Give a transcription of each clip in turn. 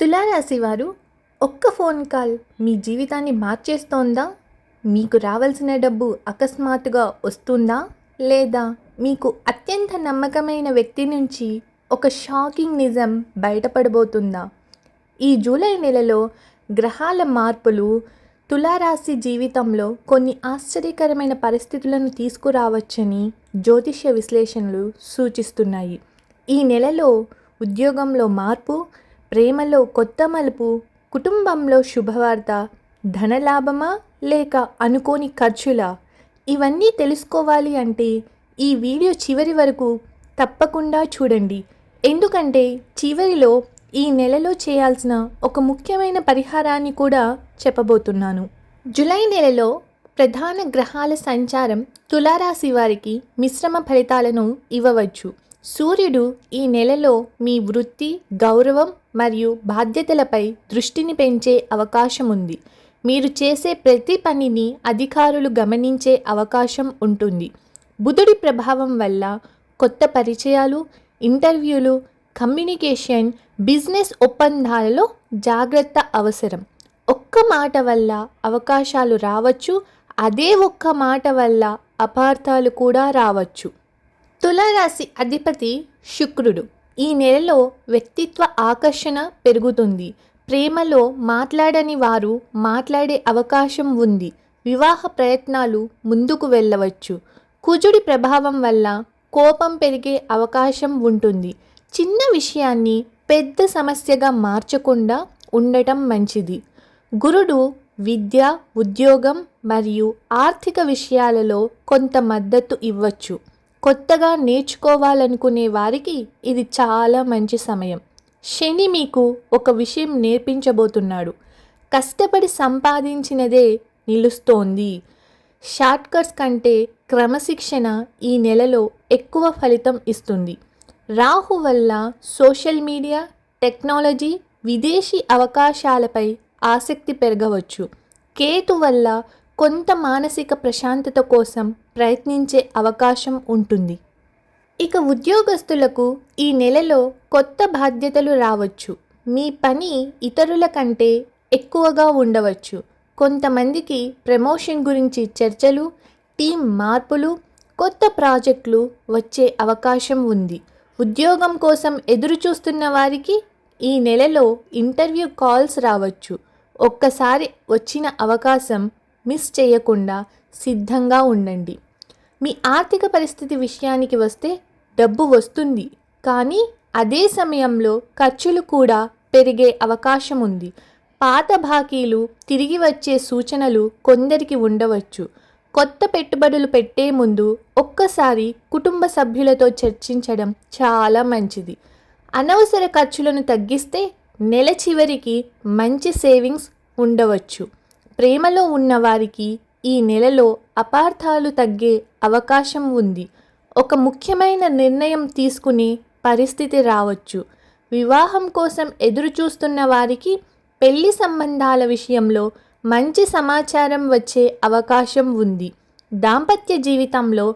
తులారాశి వారు ఒక్క ఫోన్ కాల్ మీ జీవితాన్ని మార్చేస్తోందా? మీకు రావాల్సిన డబ్బు అకస్మాత్తుగా వస్తుందా? లేదా మీకు అత్యంత నమ్మకమైన వ్యక్తి నుంచి ఒక షాకింగ్ నిజం బయటపడబోతుందా? ఈ జూలై నెలలో గ్రహాల మార్పులు తులారాశి జీవితంలో కొన్ని ఆశ్చర్యకరమైన పరిస్థితులను తీసుకురావచ్చని జ్యోతిష్య విశ్లేషణలు సూచిస్తున్నాయి. ఈ నెలలో ఉద్యోగంలో మార్పు, ప్రేమలో కొత్త మలుపు, కుటుంబంలో శుభవార్త, ధనలాభమా లేక అనుకోని ఖర్చులా? ఇవన్నీ తెలుసుకోవాలి అంటే ఈ వీడియో చివరి వరకు తప్పకుండా చూడండి. ఎందుకంటే చివరిలో ఈ నెలలో చేయాల్సిన ఒక ముఖ్యమైన పరిహారాన్ని కూడా చెప్పబోతున్నాను. జూలై నెలలో ప్రధాన గ్రహాల సంచారం తులారాశి వారికి మిశ్రమ ఫలితాలను ఇవ్వవచ్చు. సూర్యుడు ఈ నెలలో మీ వృత్తి, గౌరవం మరియు బాధ్యతలపై దృష్టిని పెంచే అవకాశం ఉంది. మీరు చేసే ప్రతి పనిని అధికారులు గమనించే అవకాశం ఉంటుంది. బుధుడి ప్రభావం వల్ల కొత్త పరిచయాలు, ఇంటర్వ్యూలు, కమ్యూనికేషన్, బిజినెస్ ఒప్పందాలలో జాగ్రత్త అవసరం. ఒక్క మాట వల్ల అవకాశాలు రావచ్చు, అదే ఒక్క మాట వల్ల అపార్థాలు కూడా రావచ్చు. తులారాశి అధిపతి శుక్రుడు. ఈ నెలలో వ్యక్తిత్వ ఆకర్షణ పెరుగుతుంది. ప్రేమలో మాట్లాడని వారు మాట్లాడే అవకాశం ఉంది. వివాహ ప్రయత్నాలు ముందుకు వెళ్ళవచ్చు. కుజుడి ప్రభావం వల్ల కోపం పెరిగే అవకాశం ఉంటుంది. చిన్న విషయాన్ని పెద్ద సమస్యగా మార్చకుండా ఉండటం మంచిది. గురుడు విద్య, ఉద్యోగం మరియు ఆర్థిక విషయాలలో కొంత మద్దతు ఇవ్వచ్చు. కొత్తగా నేర్చుకోవాలనుకునే వారికి ఇది చాలా మంచి సమయం. శని మీకు ఒక విషయం నేర్పించబోతున్నాడు. కష్టపడి సంపాదించినదే నిలుస్తోంది. షార్ట్కట్స్ కంటే క్రమశిక్షణ ఈ నెలలో ఎక్కువ ఫలితం ఇస్తుంది. రాహు వల్ల సోషల్ మీడియా, టెక్నాలజీ, విదేశీ అవకాశాలపై ఆసక్తి పెరగవచ్చు. కేతు వల్ల కొంత మానసిక ప్రశాంతత కోసం ప్రయత్నించే అవకాశం ఉంటుంది. ఇక ఉద్యోగస్తులకు ఈ నెలలో కొత్త బాధ్యతలు రావచ్చు. మీ పని ఇతరుల కంటే ఎక్కువగా ఉండవచ్చు. కొంతమందికి ప్రమోషన్ గురించి చర్చలు, టీం మార్పులు, కొత్త ప్రాజెక్టులు వచ్చే అవకాశం ఉంది. ఉద్యోగం కోసం ఎదురు చూస్తున్న వారికి ఈ నెలలో ఇంటర్వ్యూ కాల్స్ రావచ్చు. ఒక్కసారి వచ్చిన అవకాశం మిస్ చేయకుండా సిద్ధంగా ఉండండి. మీ ఆర్థిక పరిస్థితి విషయానికి వస్తే డబ్బు వస్తుంది, కానీ అదే సమయంలో ఖర్చులు కూడా పెరిగే అవకాశం ఉంది. పాత బాకీలు తిరిగి వచ్చే సూచనలు కొందరికి ఉండవచ్చు. కొత్త పెట్టుబడులు పెట్టే ముందు ఒక్కసారి కుటుంబ సభ్యులతో చర్చించడం చాలా మంచిది. అనవసర ఖర్చులను తగ్గిస్తే నెల చివరికి మంచి సేవింగ్స్ ఉండవచ్చు. ప్రేమలో ఉన్నవారికి ఈ నెలలో అపార్థాలు తగ్గే అవకాశం ఉంది. ఒక ముఖ్యమైన నిర్ణయం తీసుకునే పరిస్థితి రావచ్చు. వివాహం కోసం ఎదురు చూస్తున్న వారికి పెళ్లి సంబంధాల విషయంలో మంచి సమాచారం వచ్చే అవకాశం ఉంది. దాంపత్య జీవితంలో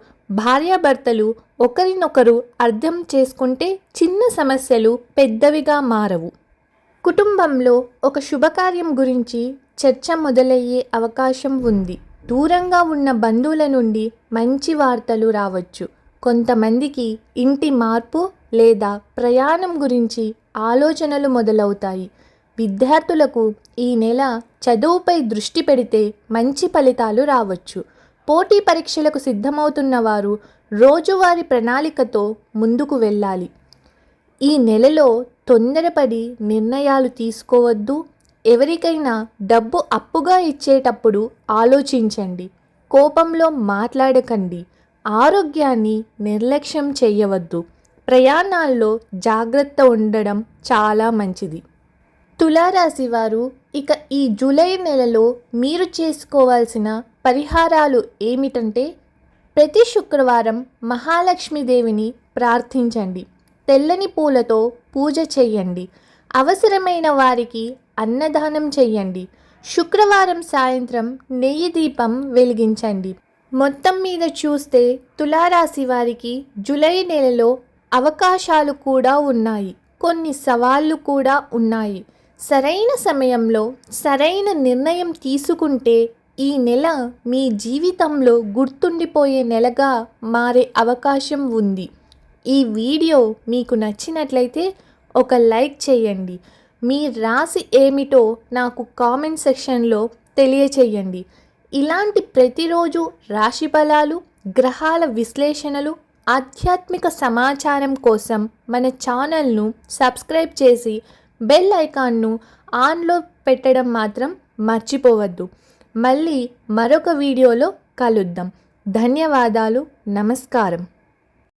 భార్యాభర్తలు ఒకరినొకరు అర్థం చేసుకుంటే చిన్న సమస్యలు పెద్దవిగా మారవు. కుటుంబంలో ఒక శుభకార్యం గురించి చర్చ మొదలయ్యే అవకాశం ఉంది. దూరంగా ఉన్న బంధువుల నుండి మంచి వార్తలు రావచ్చు. కొంతమందికి ఇంటి మార్పు లేదా ప్రయాణం గురించి ఆలోచనలు మొదలవుతాయి. విద్యార్థులకు ఈ నెల చదువుపై దృష్టి పెడితే మంచి ఫలితాలు రావచ్చు. పోటీ పరీక్షలకు సిద్ధమవుతున్న వారు రోజువారీ ప్రణాళికతో ముందుకు వెళ్ళాలి. ఈ నెలలో తొందరపడి నిర్ణయాలు తీసుకోవద్దు. ఎవరికైనా డబ్బు అప్పుగా ఇచ్చేటప్పుడు ఆలోచించండి. కోపంలో మాట్లాడకండి. ఆరోగ్యాన్ని నిర్లక్ష్యం చేయవద్దు. ప్రయాణాల్లో జాగ్రత్త ఉండడం చాలా మంచిది. తులారాశి వారు ఇక ఈ జూలై నెలలో మీరు చేసుకోవాల్సిన పరిహారాలు ఏమిటంటే, ప్రతి శుక్రవారం మహాలక్ష్మీదేవిని ప్రార్థించండి. తెల్లని పూలతో పూజ చేయండి. అవసరమైన వారికి అన్నదానం చెయ్యండి. శుక్రవారం సాయంత్రం నెయ్యి దీపం వెలిగించండి. మొత్తం మీద చూస్తే తులారాశి వారికి జూలై నెలలో అవకాశాలు కూడా ఉన్నాయి, కొన్ని సవాళ్లు కూడా ఉన్నాయి. సరైన సమయంలో సరైన నిర్ణయం తీసుకుంటే ఈ నెల మీ జీవితంలో గుర్తుండిపోయే నెలగా మారే అవకాశం ఉంది. ఈ వీడియో మీకు నచ్చినట్లయితే ఒక లైక్ చేయండి. మీ రాశి ఏమిటో నాకు కామెంట్ సెక్షన్లో తెలియచేయండి. ఇలాంటి ప్రతిరోజు రాశి ఫలాలు, గ్రహాల విశ్లేషణలు, ఆధ్యాత్మిక సమాచారం కోసం మన ఛానల్ను సబ్స్క్రైబ్ చేసి బెల్ ఐకాన్ను ఆన్లో పెట్టడం మాత్రం మర్చిపోవద్దు. మళ్ళీ మరొక వీడియోలో కలుద్దాం. ధన్యవాదాలు. నమస్కారం.